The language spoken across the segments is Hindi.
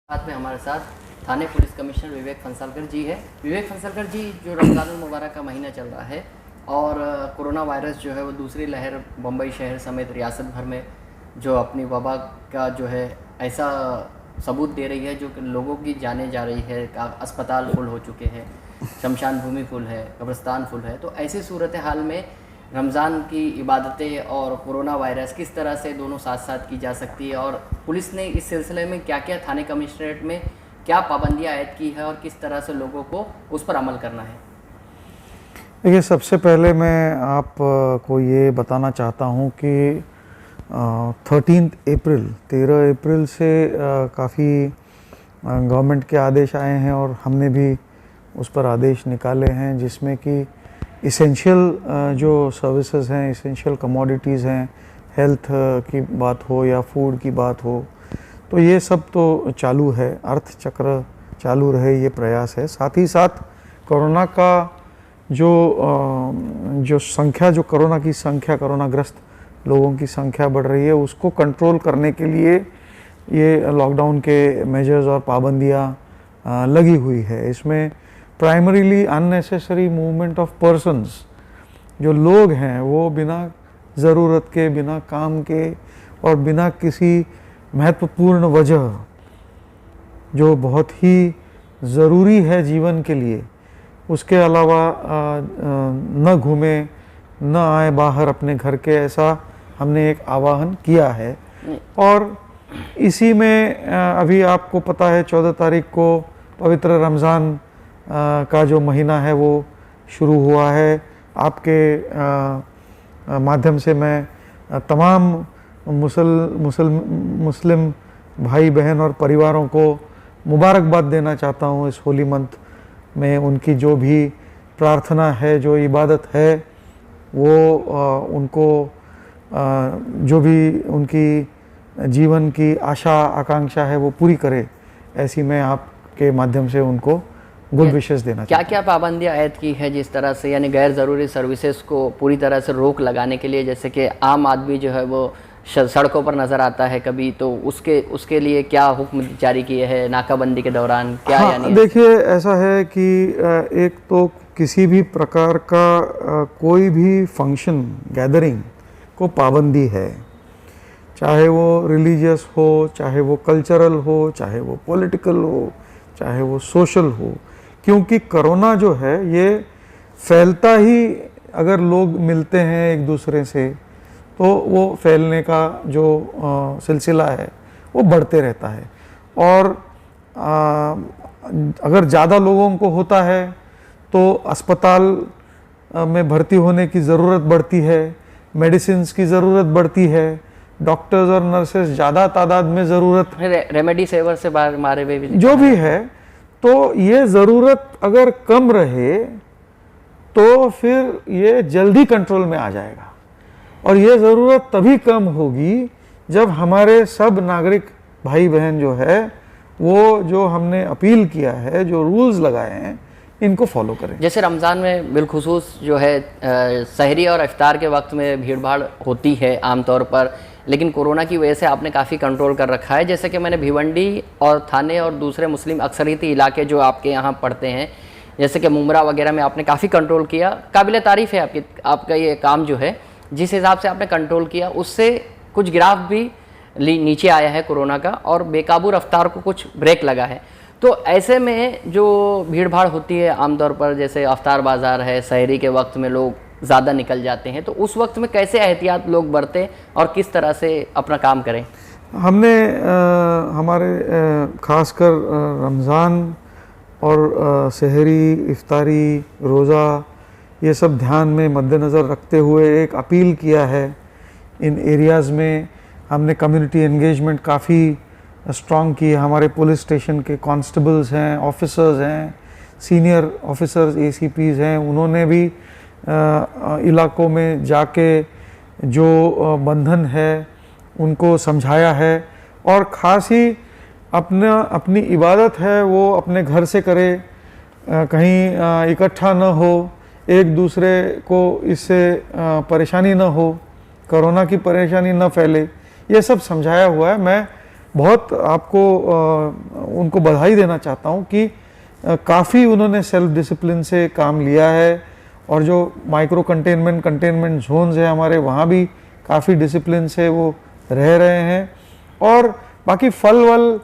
साथ में हमारे साथ थाने पुलिस कमिश्नर विवेक फंसालकर जी है। विवेक फंसालकर जी, जो रमज़ान मुबारक का महीना चल रहा है और कोरोना वायरस जो है वो दूसरी लहर बम्बई शहर समेत रियासत भर में जो अपनी वबा का जो है ऐसा सबूत दे रही है जो कि लोगों की जाने जा रही है। अस्पताल फुल हो चुके हैं, शमशान भूमि फुल है, कब्रिस्तान फुल है। तो ऐसी सूरत हाल में रमज़ान की इबादतें और कोरोना वायरस किस तरह से दोनों साथ साथ की जा सकती है, और पुलिस ने इस सिलसिले में क्या क्या थाने कमिश्नरेट में क्या पाबंदियां आयद की है और किस तरह से लोगों को उस पर अमल करना है। देखिए, सबसे पहले मैं आपको ये बताना चाहता हूँ कि 13 अप्रैल से काफ़ी गवर्नमेंट के आदेश आए हैं और हमने भी उस पर आदेश निकाले हैं, जिसमें कि इसेंशियल जो सर्विसेज हैं, इसेंशियल कमोडिटीज़ हैं, हेल्थ की बात हो या फूड की बात हो, तो ये सब तो चालू है। अर्थ चक्र चालू रहे, ये प्रयास है। साथ ही साथ कोरोना का जो संख्या, जो कोरोना की संख्या, कोरोनाग्रस्त लोगों की संख्या बढ़ रही है, उसको कंट्रोल करने के लिए ये लॉकडाउन के मेजर्स और पाबंदियाँ लगी हुई है। इसमें primarily unnecessary movement of persons, जो लोग हैं वो बिना ज़रूरत के, बिना काम के और बिना किसी महत्वपूर्ण वजह जो बहुत ही ज़रूरी है जीवन के लिए, उसके अलावा न घूमे, न आए बाहर अपने घर के, ऐसा हमने एक आह्वान किया है। और इसी में अभी आपको पता है 14 तारीख को पवित्र रमज़ान का जो महीना है वो शुरू हुआ है। आपके माध्यम से मैं तमाम मुस्लिम भाई बहन और परिवारों को मुबारकबाद देना चाहता हूँ इस होली मंथ में। उनकी जो भी प्रार्थना है, जो इबादत है, वो उनको जो भी उनकी जीवन की आशा आकांक्षा है वो पूरी करे, ऐसी मैं आपके माध्यम से उनको गुड विशेस देना क्या क्या पाबंदियां आयद की है जिस तरह से, यानी गैर ज़रूरी सर्विसेज को पूरी तरह से रोक लगाने के लिए, जैसे कि आम आदमी जो है वो सड़कों पर नज़र आता है कभी, तो उसके लिए क्या हुक्म जारी किए हैं नाकाबंदी के दौरान, क्या? हाँ, यानी देखिए, ऐसा है कि एक तो किसी भी प्रकार का कोई भी फंक्शन, गैदरिंग को पाबंदी है, चाहे वो रिलीजियस हो, चाहे वो कल्चरल हो, चाहे वो पॉलिटिकल हो, चाहे वो सोशल हो, क्योंकि कोरोना जो है ये फैलता ही, अगर लोग मिलते हैं एक दूसरे से तो वो फैलने का जो सिलसिला है वो बढ़ते रहता है। और अगर ज़्यादा लोगों को होता है तो अस्पताल में भर्ती होने की ज़रूरत बढ़ती है, मेडिसिन्स की ज़रूरत बढ़ती है, डॉक्टर्स और नर्सेस ज़्यादा तादाद में ज़रूरत, रेमेडी सेवर से मारे हुए भी जो भी है, तो ये ज़रूरत अगर कम रहे तो फिर ये जल्दी कंट्रोल में आ जाएगा। और ये ज़रूरत तभी कम होगी जब हमारे सब नागरिक भाई बहन जो है वो, जो हमने अपील किया है, जो रूल्स लगाए हैं, इनको फॉलो करें। जैसे रमज़ान में बिलखुसूस जो है सहरी और इफ्तार के वक्त में भीड़ भाड़ होती है आमतौर पर, लेकिन कोरोना की वजह से आपने काफ़ी कंट्रोल कर रखा है। जैसे कि मैंने भिवंडी और थाने और दूसरे मुस्लिम अक्सरियती इलाके जो आपके यहाँ पड़ते हैं, जैसे कि मुमरा वगैरह में आपने काफ़ी कंट्रोल किया। काबिल तारीफ़ है आपका ये काम जो है, जिस हिसाब से आपने कंट्रोल किया उससे कुछ ग्राफ भी नीचे आया है कोरोना का, और बेकाबू रफ्तार को कुछ ब्रेक लगा है। तो ऐसे में जो भीड़ भाड़ होती है आमतौर पर, जैसे अफ्तार बाज़ार है, सहरी के वक्त में लोग ज़्यादा निकल जाते हैं, तो उस वक्त में कैसे एहतियात लोग बरतें और किस तरह से अपना काम करें? हमने हमारे ख़ासकर रमज़ान और सहरी, इफ्तारी, रोज़ा, ये सब ध्यान में मद्देनज़र रखते हुए एक अपील किया है। इन एरियाज़ में हमने कम्युनिटी एंगेजमेंट काफ़ी स्ट्रॉन्ग की है। हमारे पुलिस स्टेशन के कांस्टेबल्स हैं, ऑफिसर्स हैं, सीनियर ऑफिसर्स, ACPs हैं, उन्होंने भी इलाकों में जाके जो बंधन है उनको समझाया है, और ख़ास ही अपनी इबादत है वो अपने घर से करे, कहीं इकट्ठा न हो, एक दूसरे को इससे परेशानी न हो, कोरोना की परेशानी न फैले, ये सब समझाया हुआ है। मैं बहुत आपको उनको बधाई देना चाहता हूँ कि काफ़ी उन्होंने सेल्फ डिसिप्लिन से काम लिया है, और जो माइक्रो कंटेनमेंट जोन्स है हमारे, वहाँ भी काफ़ी डिसिप्लिन से वो रह रहे हैं। और बाकी फल वल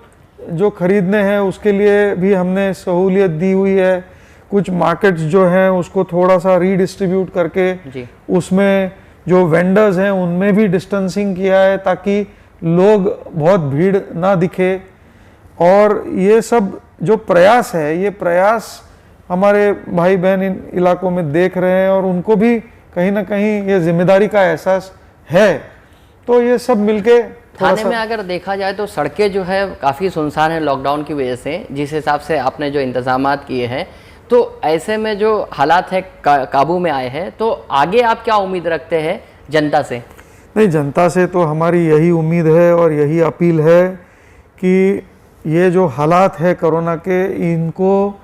जो खरीदने हैं उसके लिए भी हमने सहूलियत दी हुई है। कुछ मार्केट्स जो हैं उसको थोड़ा सा रीडिस्ट्रीब्यूट करके उसमें जो वेंडर्स हैं उनमें भी डिस्टेंसिंग किया है, ताकि लोग बहुत भीड़ ना दिखे। और ये सब जो प्रयास है, ये प्रयास हमारे भाई बहन इन इलाकों में देख रहे हैं, और उनको भी कहीं ना कहीं ये जिम्मेदारी का एहसास है। तो ये सब मिलके थाने में अगर देखा जाए तो सड़कें जो है काफ़ी सुनसान है लॉकडाउन की वजह से, जिस हिसाब से आपने जो इंतजामात किए हैं, तो ऐसे में जो हालात है काबू में आए हैं, तो आगे आप क्या उम्मीद रखते हैं जनता से? नहीं, जनता से तो हमारी यही उम्मीद है और यही अपील है कि ये जो हालात है कोरोना के, इनको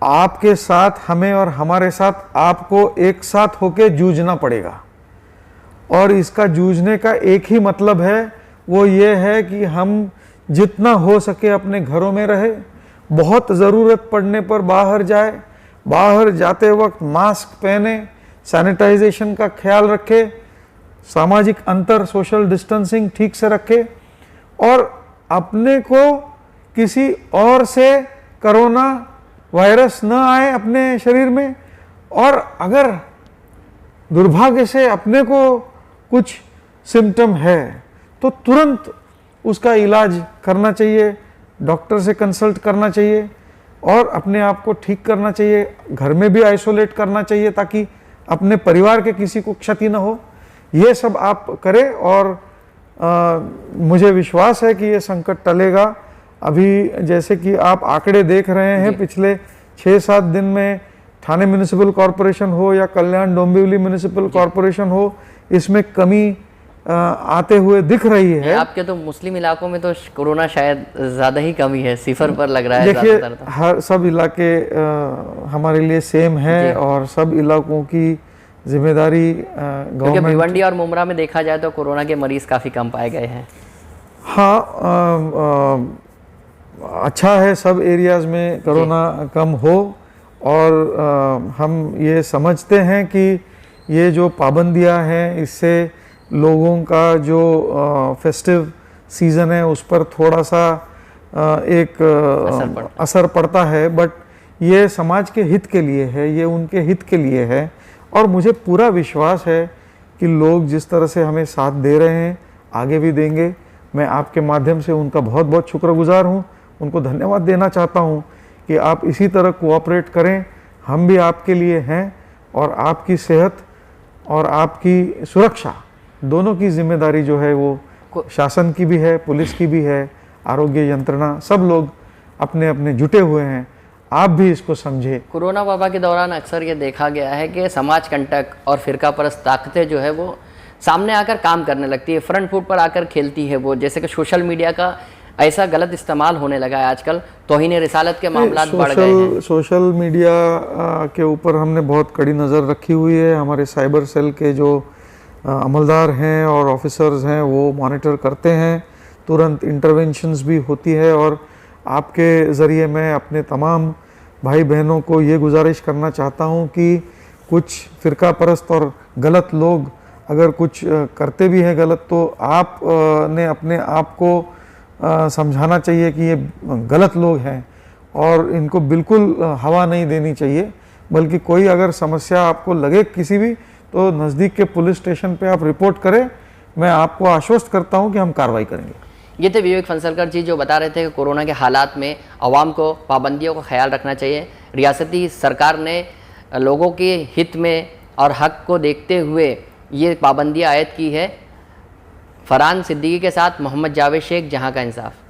आपके साथ हमें और हमारे साथ आपको एक साथ होके जूझना पड़ेगा। और इसका जूझने का एक ही मतलब है, वो ये है कि हम जितना हो सके अपने घरों में रहे, बहुत ज़रूरत पड़ने पर बाहर जाए, बाहर जाते वक्त मास्क पहने, सैनिटाइजेशन का ख्याल रखे, सामाजिक अंतर सोशल डिस्टेंसिंग ठीक से रखे, और अपने को किसी और से कोरोना वायरस न आए अपने शरीर में। और अगर दुर्भाग्य से अपने को कुछ सिम्टम है तो तुरंत उसका इलाज करना चाहिए, डॉक्टर से कंसल्ट करना चाहिए और अपने आप को ठीक करना चाहिए। घर में भी आइसोलेट करना चाहिए ताकि अपने परिवार के किसी को क्षति न हो। ये सब आप करें और मुझे विश्वास है कि ये संकट टलेगा। अभी जैसे कि आप आंकड़े देख रहे हैं, पिछले 6-7 दिन में ठाणे म्यूनिसिपल कॉरपोरेशन हो या कल्याण डोंबिवली म्यूनिसिपल कॉरपोरेशन हो, इसमें कमी आते हुए दिख रही है। आपके तो मुस्लिम इलाकों में तो कोरोना शायद ज़्यादा ही कमी है, सिफर पर लग रहा है। देखिए, हर सब इलाके हमारे लिए सेम है और सब इलाकों की जिम्मेदारी गवर्नमेंट। भिवंडी और मुमरा में देखा जाए तो कोरोना के मरीज काफ़ी कम पाए गए हैं। हाँ, अच्छा है सब एरियाज़ में कोरोना कम हो, और हम ये समझते हैं कि ये जो पाबंदियां हैं इससे लोगों का जो फेस्टिव सीज़न है उस पर थोड़ा सा एक असर पड़ता है, बट ये समाज के हित के लिए है, ये उनके हित के लिए है। और मुझे पूरा विश्वास है कि लोग जिस तरह से हमें साथ दे रहे हैं आगे भी देंगे। मैं आपके माध्यम से उनका बहुत बहुत शुक्रगुजार हूँ, उनको धन्यवाद देना चाहता हूँ कि आप इसी तरह कोऑपरेट करें। हम भी आपके लिए हैं और आपकी सेहत और आपकी सुरक्षा दोनों की जिम्मेदारी जो है वो शासन की भी है, पुलिस की भी है, आरोग्य यंत्रणा, सब लोग अपने अपने जुटे हुए हैं। आप भी इसको समझे। कोरोना वबा के दौरान अक्सर ये देखा गया है कि समाज कंटक और फिरका परस्त ताकतें जो है वो सामने आकर काम करने लगती है, फ्रंट फुट पर आकर खेलती है वो। जैसे कि सोशल मीडिया का ऐसा गलत इस्तेमाल होने लगा है आजकल, तौहीन रिसालत के मामला बढ़ गए हैं। सोशल मीडिया के ऊपर हमने बहुत कड़ी नज़र रखी हुई है। हमारे साइबर सेल के जो अमलदार हैं और ऑफिसर्स हैं वो मॉनिटर करते हैं, तुरंत इंटरवेंशंस भी होती है। और आपके ज़रिए मैं अपने तमाम भाई बहनों को ये गुजारिश करना चाहता हूँ कि कुछ फ़िरका परस्त और गलत लोग अगर कुछ करते भी हैं गलत, तो आप ने अपने आप को समझाना चाहिए कि ये गलत लोग हैं और इनको बिल्कुल हवा नहीं देनी चाहिए। बल्कि कोई अगर समस्या आपको लगे किसी भी, तो नज़दीक के पुलिस स्टेशन पे आप रिपोर्ट करें। मैं आपको आश्वस्त करता हूं कि हम कार्रवाई करेंगे। ये थे विवेक फंसलकर जी, जो बता रहे थे कि कोरोना के हालात में आवाम को पाबंदियों का ख्याल रखना चाहिए। रियासती सरकार ने लोगों के हित में और हक को देखते हुए ये पाबंदियाँ आयद की है। फरहान सिद्दीकी के साथ मोहम्मद जावेद शेख, जहां का इंसाफ।